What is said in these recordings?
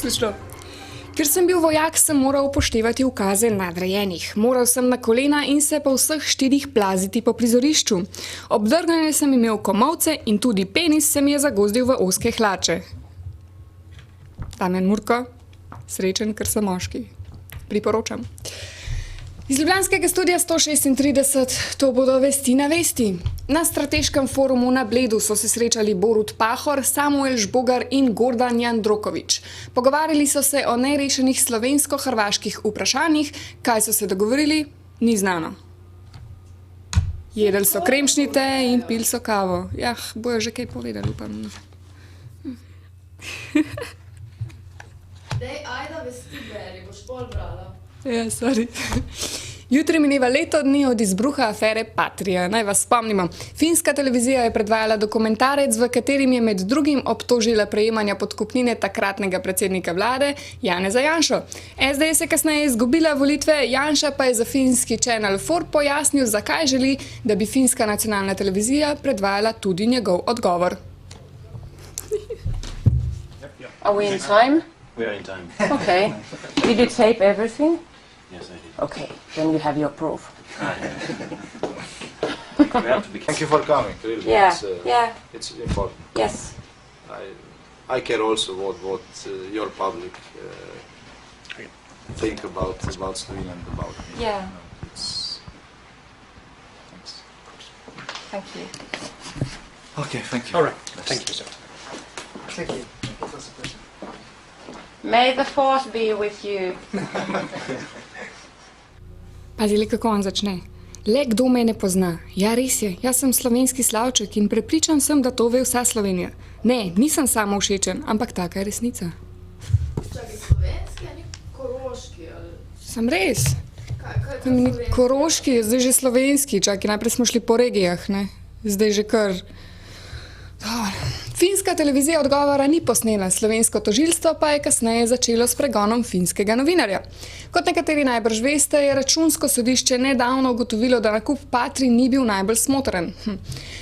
Smešno. Ker sem bil vojak, sem moral upoštevati ukaze nadrejenih. Moral sem na kolena in se po vseh 4 plaziti po prizorišču. Obdrgnjene sem imel komolce in tudi penis se mi je zagozdil v ozke hlače. Damjan Murko, srečen, ker sem moški. Priporočam. Iz ljubljanskega studia 136, to bodo vesti na vesti. Na strateškem forumu na Bledu so se srečali Borut Pahor, Samuel Žbogar in Gordan Jandrokovič. Pogovarjali so se o nerešenih slovensko-hrvaških vprašanjih, kaj so se dogovorili, ni znano. Jedli so kremšnite in pili so kavo. Bojo že kaj povedali, upam. Dej, ajda vesti beri, boš pol brala. Ja, sorry. Jutri mineva leto dni od izbruha afere Patria. Naj vas spomnimo. Finska televizija je predvajala dokumentarec, v katerim je med drugim obtožila prejemanja podkupnine takratnega predsednika vlade Janeza Janšo. SDS je kasneje izgubila volitve, Janša pa je za finski Channel 4 pojasnil, zakaj želi, da bi finska nacionalna televizija predvajala tudi njegov odgovor. Are we in time? We are in time. Okay. Did you tape everything? Yes, I did. Okay, then you have your proof. We have to be Thank you for coming, really. Yeah, It's, yeah, it's important. yes. I care also what your public think about Slovenia and about me. Yeah. It's, thanks. Thank you. Okay, thank you. All right. Thank you, sir. Thank you. It was a pleasure. May the force be with you. Pazili, kako on začne. Le kdo me ne pozna. Ja, res je, jaz sem slovenski slavček in prepričan sem, da to ve vsa Slovenija. Ne, nisem samo všečen, ampak taka je resnica. Čakaj, slovenski ali koroški? Ali... Sem res. Kaj Ni koroški, zdaj že slovenski. Čakaj, najprej smo šli po regijah, ne? Zdaj že kar... Finska televizija odgovora ni posnela, slovensko tožilstvo pa je kasneje začelo s pregonom finskega novinarja. Kot nekateri najbrž veste, je računsko sodišče nedavno ugotovilo, da nakup Patrii ni bil najbolj smotren.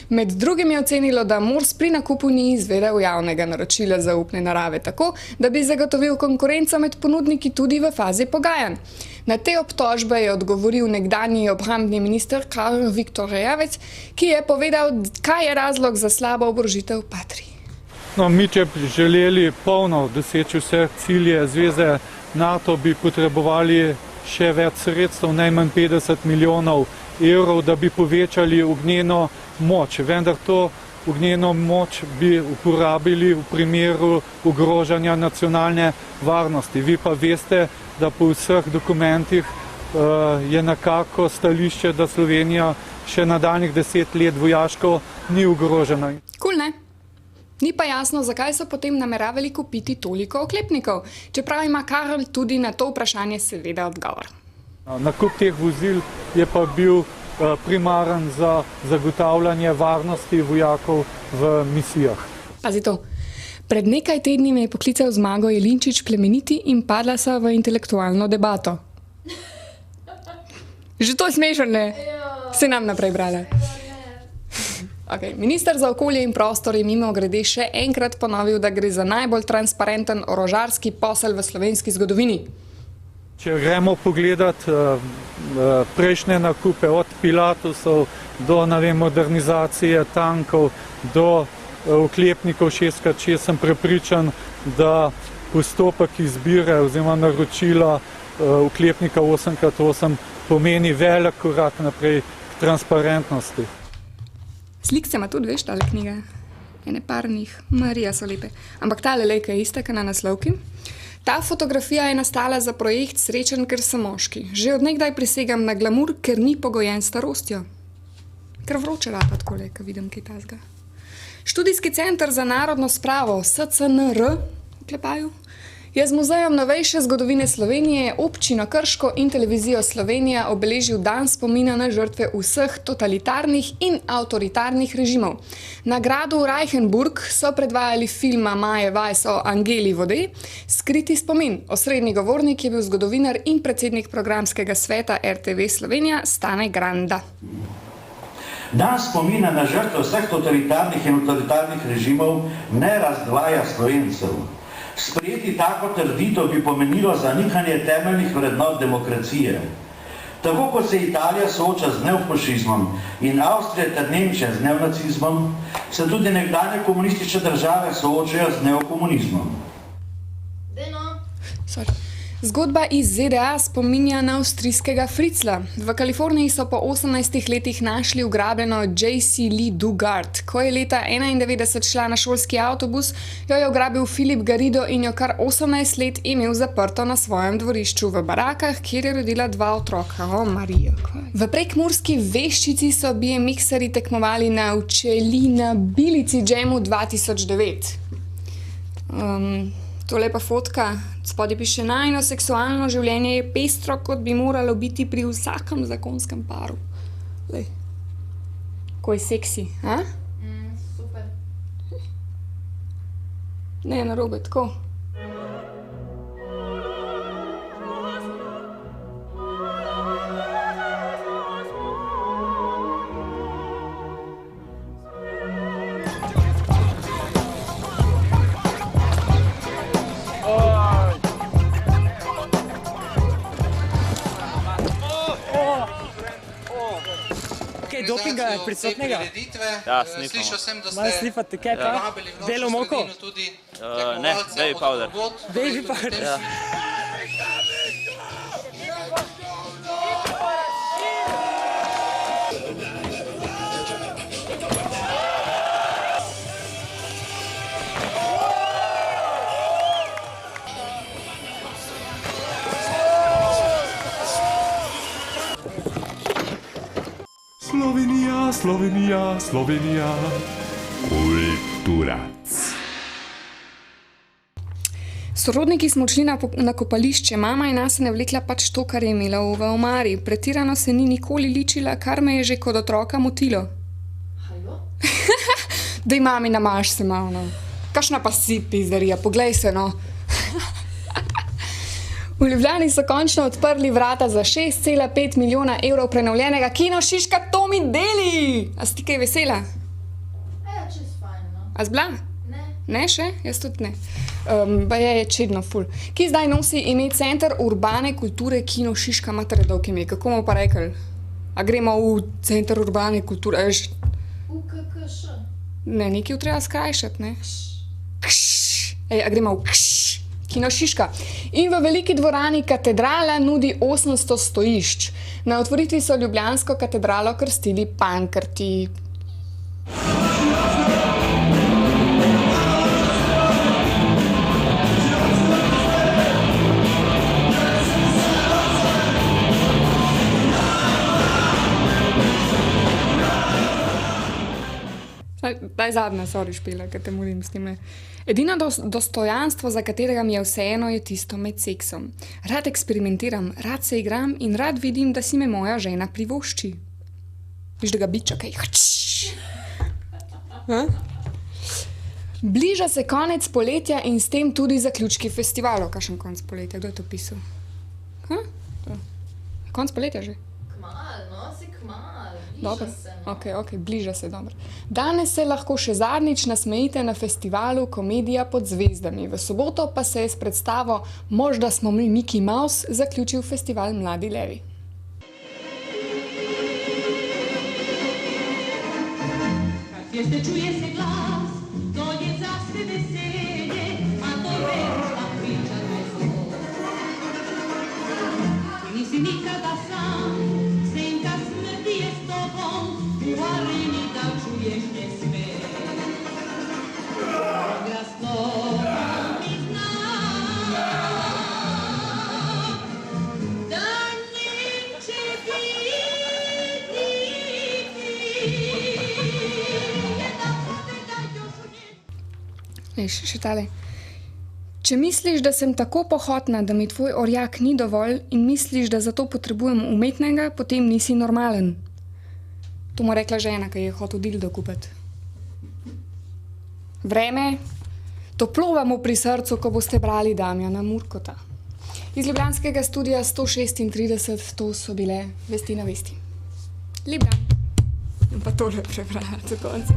Med drugim je ocenilo, da Mors pri nakupu ni izvedel javnega naročila zaupne narave tako, da bi zagotovil konkurenco med ponudniki tudi v fazi pogajanj. Na te obtožbe je odgovoril nekdanji obrambni minister Karl Viktor Rejavec, ki je povedal, kaj je razlog za slabo oborožitev Patrii. No, mi, če bi želeli polno doseči vse cilje zveze NATO, bi potrebovali še več sredstev, najmanj 50 milijonov evrov, da bi povečali ognjeno moč. Vendar to ognjeno moč bi uporabili v primeru ogrožanja nacionalne varnosti. Vi pa veste, da po vseh dokumentih je nekako stališče, da Slovenija še nadaljnjih 10 let vojaško ni ogrožena. Kul, ne? Ni pa jasno, zakaj so potem nameravali kupiti toliko oklepnikov, čeprav ima Karl tudi na to vprašanje seveda odgovor. Nakup teh vozil je pa bil primaren za zagotavljanje varnosti vojakov v misijah. Pazi to. Pred nekaj tedni me je poklical Zmago Jelinčič Plemeniti in padla sva v intelektualno debato. Že to je smešno, ne? Se nam naprej brala. Okay. Minister za okolje in prostor je mimogrede še enkrat ponovil, da gre za najbolj transparenten orožarski posel v slovenski zgodovini. Če gremo pogledat prejšnje nakupe od Pilatusov do modernizacije tankov, do oklepnikov 6x6, sem prepričan, da postopek izbire oziroma naročila oklepnika 8x8 pomeni velik korak naprej k transparentnosti. Slik se ima tudi, veš, tale knjiga. Ene par njih. Marija so lepe. Ampak tale lejka je ista, na naslovki. Ta fotografija je nastala za projekt Srečen, ker sem moški. Že od nekdaj prisegam na glamur, ker ni pogojen starostjo. Ker vroče rata takole, ko vidim kaj tazga. Študijski center za narodno spravo SCNR, vklepaju, je z Muzejem novejše zgodovine Slovenije, občino Krško in televizijo Slovenija obeležil dan spomina na žrtve vseh totalitarnih in avtoritarnih režimov. Na gradu Reichenburg so predvajali filma Maje Weiss o Angeli Vode, Skriti spomin. Osrednji govornik je bil zgodovinar in predsednik programskega sveta RTV Slovenija Stane Granda. Dan spomina na žrtve vseh totalitarnih in avtoritarnih režimov ne razdvaja Slovencev. Sprejeti tako trditev bi pomenilo zanikanje temeljnih vrednot demokracije. Tako kot se Italija sooča z neofašizmom in Avstrija ter Nemčija z neonacizmom, se tudi nekdanje komunistične države soočajo z neokomunizmom. Zgodba iz ZDA spominja na avstrijskega Fritzla. V Kaliforniji so po 18 letih našli ugrabljeno J.C. Lee Dugard. Ko je leta 1991 šla na šolski avtobus, jo je ugrabil Philip Garrido in jo kar 18 let imel zaprto na svojem dvorišču v barakah, kjer je rodila 2 otroka. O, Marija, kaj. V prekmurski Veščici so BMX-ari tekmovali na Učeli na Bilici Jamu 2009. To lepa fotka, spodaj piše: najino seksualno življenje je pestro, kot bi moralo biti pri vsakem zakonskem paru. Lej. Ko je seksi, a? Super. Ne, narobe, tako. Dopinga prisotnega? Ja, snifamo. Slišal sem, da ste malo snifate, kaj pa? Belo moko? Ne, baby powder. Baby powder? Ja. Slovenija, Slovenija, Slovenija. Kulturac. Sorodniki smo šli na kopališče, mama je nase navlekla pač to, kar je imela v omari. Pretirano se ni nikoli ličila, kar me je že kot otroka motilo. Halo? Daj, mami, namaš se malo, no. Kakšna pa si pizdarija, poglej se, no. V Ljubljani so končno odprli vrata za 6,5 milijona evrov prenovljenega Kino Šiška Tomi Deli. A si ti kaj vesela? Ja, čez fajn, no. A zbla? Ne. Ne še? Jaz tudi ne. Pa je čedno ful. Ki zdaj nosi ime Center urbane kulture Kino Šiška, matere dolg ime. Kako bomo pa rekli? A gremo v Center urbane kulture? UKKŠ. Ne, nekaj treba skrajšati, ne? Kš. Ej, a gremo v kš. Kino Šiška. In v veliki dvorani Katedrala nudi 800 stojišč. Na otvoritvi so ljubljansko katedralo krstili pankrti. Daj zadnja, sorry, špila, ker te molim s time. Edino dostojanstvo, za katerega mi je vseeno, je tisto med seksom. Rad eksperimentiram, rad se igram in rad vidim, da si me moja žena privošči. Viš, da ga biča, kaj? Bliža se konec poletja in s tem tudi zaključki festivalov. Kakšen konec poletja? Kdo je to pisal? Konec poletja že? Kmal, no, si kmal. Dobro, Bliža se, no. ok, bliža se, dobro. Danes se lahko še zadnjič nasmejite na festivalu Komedija pod zvezdami. V soboto pa se je s predstavo Možda smo mi Mickey Mouse zaključil festival Mladi levi. Fieste čuje se glas, to je zase veselje, a to veš, da priča meso. Ti nisi nikada sam, senka smrti je s tobom, v areni da čuješ nesmeh. Glasno mi zna, da neće biti. Veš, še tale. Če misliš, da sem tako pohotna, da mi tvoj orjak ni dovolj in misliš, da zato potrebujem umetnega, potem nisi normalen. To mu rekla žena, ki je hotel dildo kupiti. Vreme, toplo vam pri srcu, ko boste brali Damjana Murkota. Iz ljubljanskega studia 136, to so bile Vesti na vesti. Lep dan. In pa tole prebrala do konca.